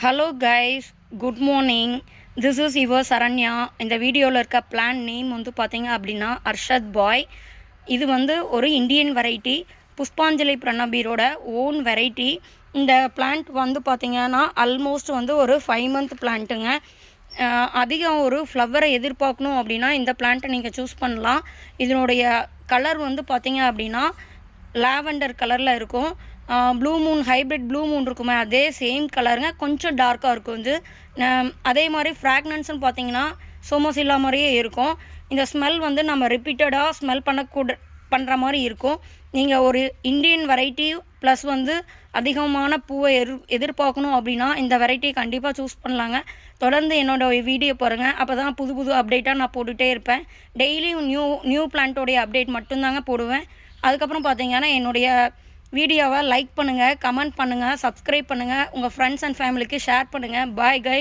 Hello guys, good morning. This is your Saranya. இந்த வீடியோவில் இருக்க பிளான் நேம் வந்து பார்த்தீங்க அப்படின்னா அர்ஷத் பாய். இது வந்து ஒரு இந்தியன் வெரைட்டி, புஷ்பாஞ்சலி பிரணபீரோட ஓன் வெரைட்டி. இந்த பிளான்ட் வந்து பார்த்தீங்கன்னா ஆல்மோஸ்ட் வந்து ஒரு 5 மந்த் பிளான்ட்டுங்க. அதிகம் ஒரு ஃப்ளவரை எதிர்பார்க்கணும் அப்படின்னா இந்த பிளான்ட்டை நீங்கள் சூஸ் பண்ணலாம். இதனுடைய கலர் வந்து பார்த்தீங்க அப்படின்னா லாவெண்டர் கலரில் இருக்கும். Blue Moon, hybrid blue Moon இருக்குமே அதே சேம் கலருங்க, கொஞ்சம் டார்க்காக இருக்கும். வந்து அதே மாதிரி ஃப்ராக்னன்ஸ்னு பார்த்தீங்கன்னா சோமோசில்லா மாதிரியே இருக்கும். இந்த ஸ்மெல் வந்து நம்ம ரிப்பீட்டடாக ஸ்மெல் பண்ணுற மாதிரி இருக்கும். நீங்கள் ஒரு இந்தியன் வெரைட்டி ப்ளஸ் வந்து அதிகமான பூவை எதிர்பார்க்கணும் அப்படின்னா இந்த வெரைட்டியை கண்டிப்பாக சூஸ் பண்ணலாங்க. தொடர்ந்து என்னோடய வீடியோ பாருங்கள், அப்போ தான் புது புது அப்டேட்டாக நான் போட்டுகிட்டே இருப்பேன். டெய்லியும் நியூ பிளான்ட்டோடைய அப்டேட் மட்டும்தாங்க போடுவேன். அதுக்கப்புறம் பார்த்தீங்கன்னா என்னுடைய வீடியோவை லைக் பண்ணுங்கள், கமெண்ட் பண்ணுங்கள், சப்ஸ்கிரைப் பண்ணுங்கள், உங்கள் ஃப்ரெண்ட்ஸ் அண்ட் ஃபேமிலிக்கு ஷேர் பண்ணுங்கள். பாய் கை.